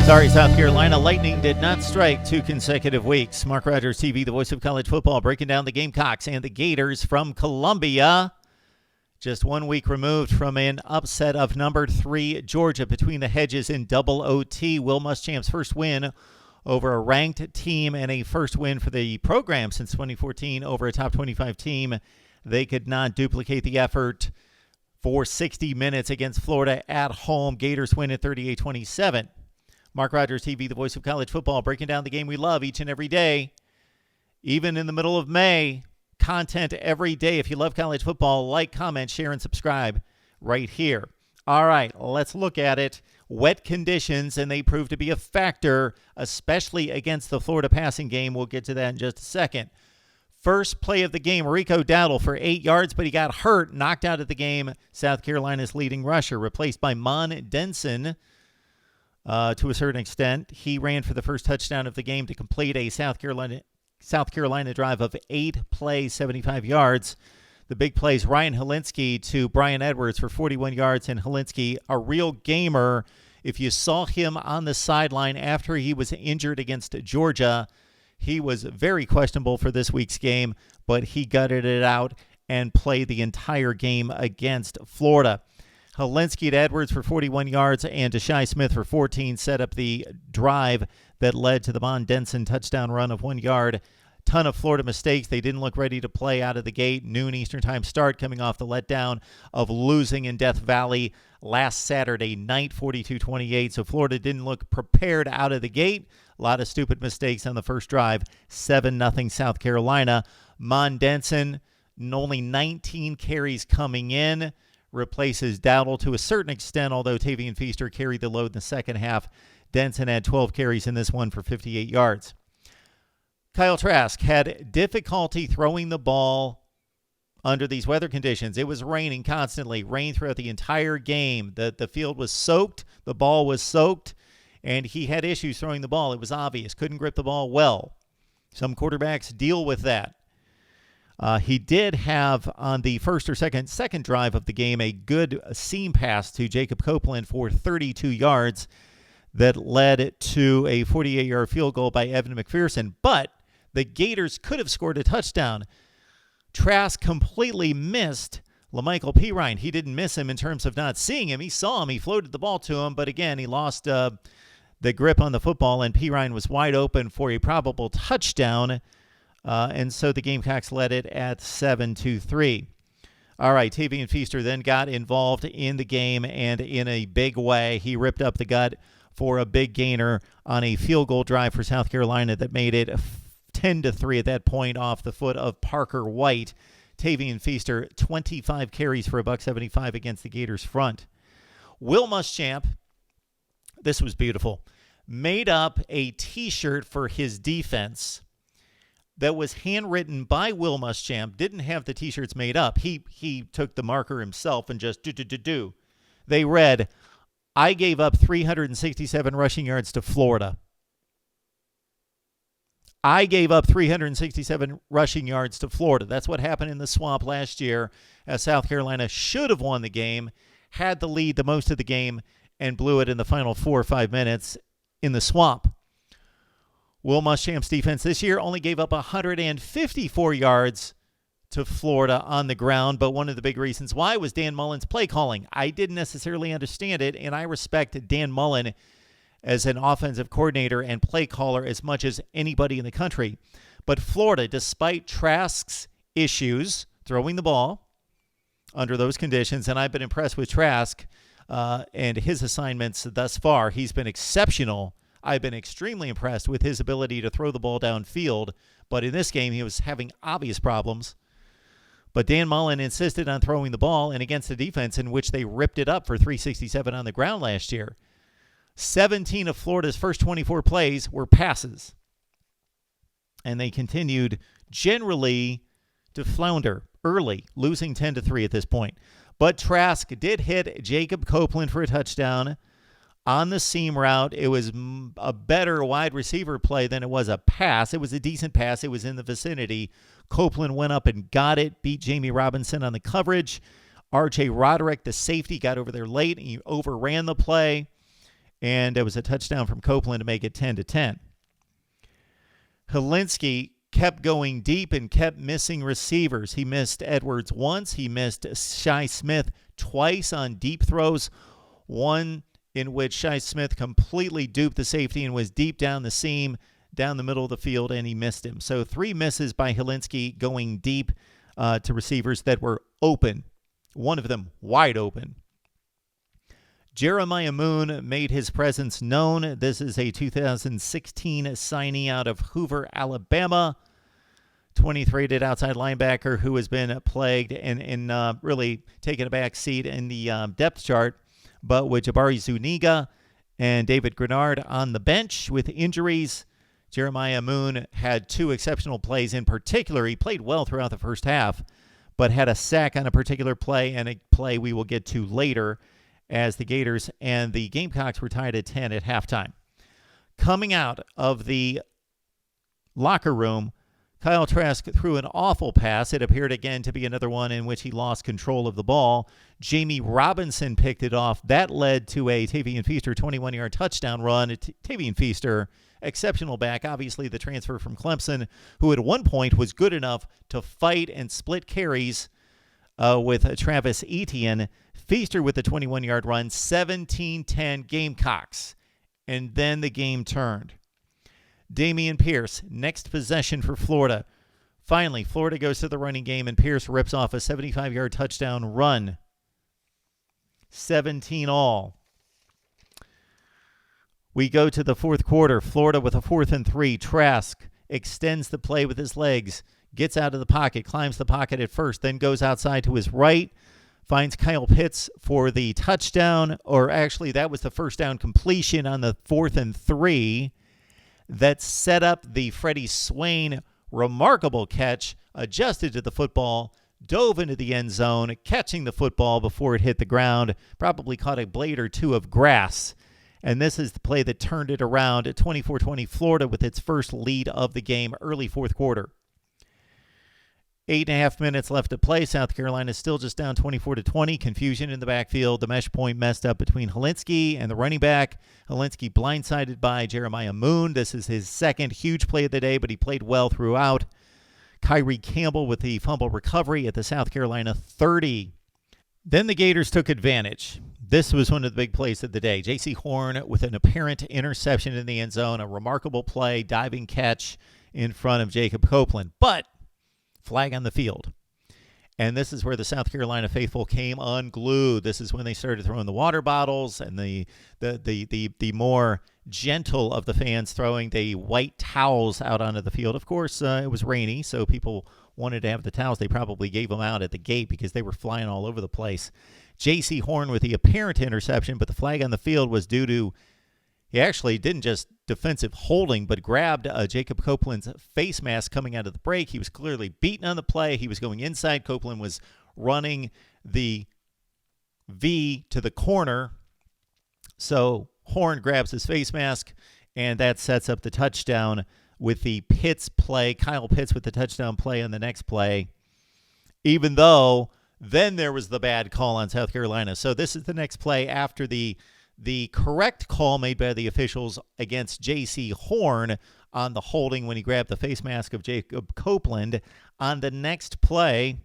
Sorry, South Carolina. Lightning did not strike 2 consecutive weeks. Mark Rogers TV, the voice of college football, breaking down the Gamecocks and the Gators from Columbia. Just 1 week removed from an upset of number 3 Georgia between the hedges in double OT. Will Muschamp's first win over a ranked team and a first win for the program since 2014 over a top 25 team. They could not duplicate the effort for 60 minutes against Florida at home. Gators win at 38-27. Mark Rogers TV, the voice of college football, breaking down the game we love each and every day. Even in the middle of May, content every day. If you love college football, like, comment, share, and subscribe right here. All right, let's look at it. Wet conditions, and they prove to be a factor, especially against the Florida passing game. We'll get to that in just a second. First play of the game, Rico Dowdle for 8 yards, but he got hurt, knocked out of the game. South Carolina's leading rusher, replaced by Mon Denson. To a certain extent, he ran for the first touchdown of the game to complete a South Carolina drive of 8 plays, 75 yards. The big plays, Ryan Helinski to Brian Edwards for 41 yards, and Helinski, a real gamer. If you saw him on the sideline after he was injured against Georgia, he was very questionable for this week's game, but he gutted it out and played the entire game against Florida. Helinski to Edwards for 41 yards and to Shi Smith for 14 set up the drive that led to the Mon Denson touchdown run of 1 yard. Ton of Florida mistakes. They didn't look ready to play out of the gate. Noon Eastern time start coming off the letdown of losing in Death Valley last Saturday night, 42-28. So Florida didn't look prepared out of the gate. A lot of stupid mistakes on the first drive. 7-0 South Carolina. Mon Denson, only 19 carries coming in. Replaces Dowdle to a certain extent, although Tavian Feaster carried the load in the second half. Denson had 12 carries in this one for 58 yards. Kyle Trask had difficulty throwing the ball under these weather conditions. It was raining constantly, rain throughout the entire game. The field was soaked, the ball was soaked, and he had issues throwing the ball. It was obvious. Couldn't grip the ball well. Some quarterbacks deal with that. He did have on the first or second drive of the game a good seam pass to Jacob Copeland for 32 yards that led to a 48-yard field goal by Evan McPherson. But the Gators could have scored a touchdown. Trask completely missed LaMichael Pirine. He didn't miss him in terms of not seeing him. He saw him. He floated the ball to him. But again, he lost the grip on the football, and Pirine was wide open for a probable touchdown. And so the Gamecocks led it at 7-3. All right, Tavian Feaster then got involved in the game, and in a big way, he ripped up the gut for a big gainer on a field goal drive for South Carolina that made it 10-3 at that point off the foot of Parker White. Tavian Feaster, 25 carries for $175 against the Gators front. Will Muschamp, this was beautiful, made up a T-shirt for his defense that was handwritten by Will Muschamp. Didn't have the T-shirts made up. He took the marker himself and just do. They read, "I gave up 367 rushing yards to Florida. I gave up 367 rushing yards to Florida." That's what happened in the Swamp last year, as South Carolina should have won the game, had the lead the most of the game, and blew it in the final 4 or 5 minutes in the Swamp. Will Muschamp's defense this year only gave up 154 yards to Florida on the ground, but one of the big reasons why was Dan Mullen's play calling. I didn't necessarily understand it, and I respect Dan Mullen as an offensive coordinator and play caller as much as anybody in the country. But Florida, despite Trask's issues throwing the ball under those conditions, and I've been impressed with Trask and his assignments thus far. He's been exceptional. I've been extremely impressed with his ability to throw the ball downfield, but in this game he was having obvious problems. But Dan Mullen insisted on throwing the ball, and against a defense in which they ripped it up for 367 on the ground last year. 17 of Florida's first 24 plays were passes, and they continued generally to flounder early, losing 10-3 at this point. But Trask did hit Jacob Copeland for a touchdown on the seam route. It was a better wide receiver play than it was a pass. It was a decent pass. It was in the vicinity. Copeland went up and got it, beat Jamie Robinson on the coverage. R.J. Roderick, the safety, got over there late. He overran the play. and it was a touchdown from Copeland to make it 10-10. Helinski kept going deep and kept missing receivers. He missed Edwards once. He missed Shi Smith twice on deep throws, one in which Shi Smith completely duped the safety and was deep down the seam, down the middle of the field, and he missed him. So 3 misses by Helinski going deep to receivers that were open, one of them wide open. Jeremiah Moon made his presence known. This is a 2016 signee out of Hoover, Alabama. 23-rated outside linebacker who has been plagued and really taken a back seat in the depth chart. But with Jabari Zuniga and David Grenard on the bench with injuries, Jeremiah Moon had 2 exceptional plays in particular. He played well throughout the first half, but had a sack on a particular play and a play we will get to later as the Gators and the Gamecocks were tied at 10 at halftime. Coming out of the locker room, Kyle Trask threw an awful pass. It appeared again to be another one in which he lost control of the ball. Jamie Robinson picked it off. That led to a Tavian Feaster 21-yard touchdown run. Tavian Feaster, exceptional back, obviously the transfer from Clemson, who at one point was good enough to fight and split carries with Travis Etienne. Feaster with the 21-yard run, 17-10 Gamecocks. And then the game turned. Damian Pierce, next possession for Florida. Finally, Florida goes to the running game, and Pierce rips off a 75-yard touchdown run. 17 all. We go to the fourth quarter. Florida with a 4th and 3. Trask extends the play with his legs, gets out of the pocket, climbs the pocket at first, then goes outside to his right, finds Kyle Pitts for the touchdown, or actually that was the first down completion on the 4th and 3 that set up the Freddie Swain remarkable catch, adjusted to the football, dove into the end zone, catching the football before it hit the ground, probably caught a blade or 2 of grass. And this is the play that turned it around at 24-20 Florida with its first lead of the game, early fourth quarter. 8.5 minutes left to play. South Carolina is still just down 24-20. Confusion in the backfield. The mesh point messed up between Helinski and the running back. Helinski blindsided by Jeremiah Moon. This is his second huge play of the day, but he played well throughout. Kyrie Campbell with the fumble recovery at the South Carolina 30. Then the Gators took advantage. This was one of the big plays of the day. J.C. Horn with an apparent interception in the end zone. A remarkable play, diving catch in front of Jacob Copeland. But flag on the field. And this is where the South Carolina faithful came unglued. This is when they started throwing the water bottles and the more gentle of the fans throwing the white towels out onto the field. Of course, it was rainy, so people wanted to have the towels. They probably gave them out at the gate because they were flying all over the place. J.C. Horn with the apparent interception, but the flag on the field was due to, he actually didn't just defensive holding, but grabbed Jacob Copeland's face mask coming out of the break. He was clearly beaten on the play. He was going inside. Copeland was running the V to the corner. So Horn grabs his face mask, and that sets up the touchdown with the Pitts play. Kyle Pitts with the touchdown play on the next play, even though then there was the bad call on South Carolina. So this is the next play after the correct call made by the officials against J.C. Horn on the holding when he grabbed the face mask of Jacob Copeland. On the next play,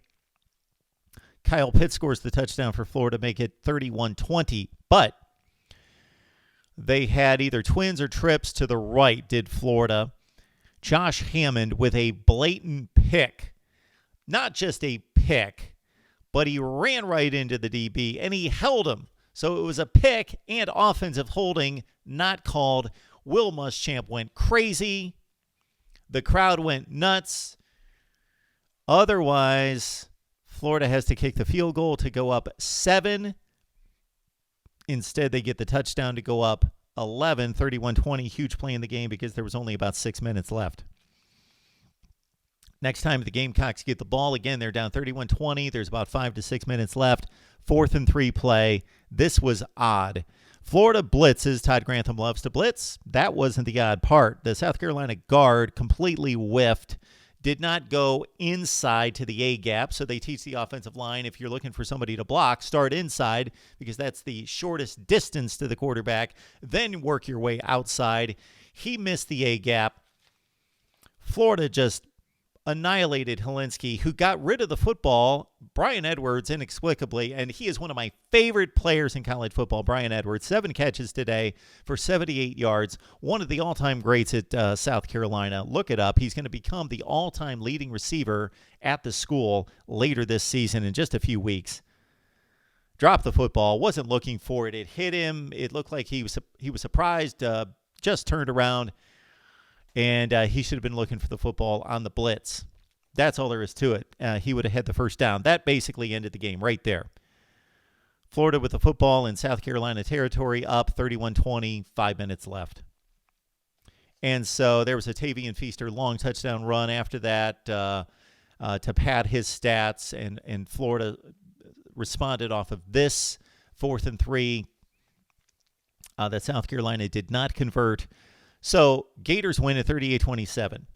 Kyle Pitts scores the touchdown for Florida, make it 31-20. But they had either twins or trips to the right, did Florida. Josh Hammond with a blatant pick. Not just a pick, but he ran right into the DB, and he held him. So it was a pick and offensive holding, not called. Will Muschamp went crazy. The crowd went nuts. Otherwise, Florida has to kick the field goal to go up 7. Instead, they get the touchdown to go up 11, 31-20. Huge play in the game because there was only about 6 minutes left. Next time the Gamecocks get the ball, again, they're down 31-20. There's about 5 to 6 minutes left. 4th and 3 play. This was odd. Florida blitzes. Todd Grantham loves to blitz. That wasn't the odd part. The South Carolina guard completely whiffed. did not go inside to the A gap. So they teach the offensive line, if you're looking for somebody to block, start inside because that's the shortest distance to the quarterback, then work your way outside. He missed the A gap. Florida just annihilated Helinski, who got rid of the football. Brian Edwards, inexplicably, and he is one of my favorite players in college football, Brian Edwards. 7 catches today for 78 yards. One of the all-time greats at South Carolina. Look it up. He's going to become the all-time leading receiver at the school later this season in just a few weeks. Dropped the football. Wasn't looking for it. It hit him. It looked like he was surprised. Just turned around. And he should have been looking for the football on the blitz. That's all there is to it. He would have had the first down. That basically ended the game right there. Florida with the football in South Carolina territory, up 31-20, 5 minutes left. And so there was a Tavian Feaster long touchdown run after that to pad his stats, and Florida responded off of this 4th and 3 that South Carolina did not convert. So Gators win at 38-27.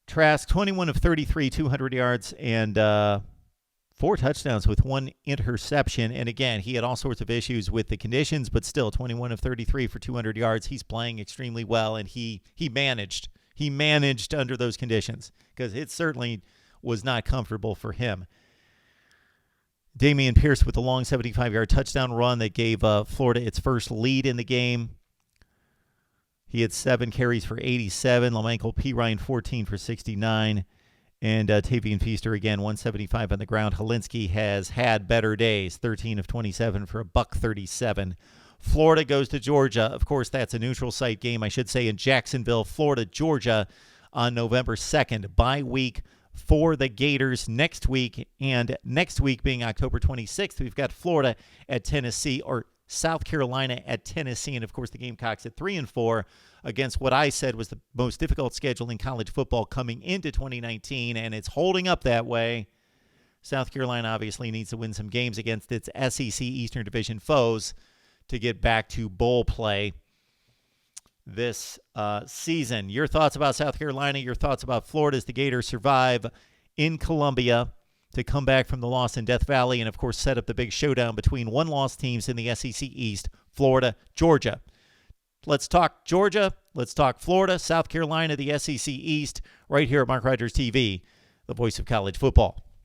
Trask, 21 of 33, 200 yards, and 4 touchdowns with 1 interception. And again, he had all sorts of issues with the conditions, but still 21 of 33 for 200 yards. He's playing extremely well, and he managed. He managed under those conditions because it certainly was not comfortable for him. Damian Pierce with a long 75-yard touchdown run that gave Florida its first lead in the game. He had 7 carries for 87. LaMichael Pirine, 14 for 69. And Tavian Feaster, again, 175 on the ground. Helinski has had better days, 13 of 27 for a $137. Florida goes to Georgia. Of course, that's a neutral site game, I should say, in Jacksonville, Florida, Georgia, on November 2nd. Bye week for the Gators next week. And next week being October 26th, we've got Florida at Tennessee, or South Carolina at Tennessee, and of course the Gamecocks at 3-4 against what I said was the most difficult schedule in college football coming into 2019, and it's holding up that way. South Carolina obviously needs to win some games against its SEC Eastern Division foes to get back to bowl play this season. Your thoughts about South Carolina, your thoughts about Florida as the Gators survive in Columbia to come back from the loss in Death Valley and, of course, set up the big showdown between one-loss teams in the SEC East, Florida, Georgia. Let's talk Georgia. Let's talk Florida, South Carolina, the SEC East, right here at Mark Rogers TV, the voice of college football.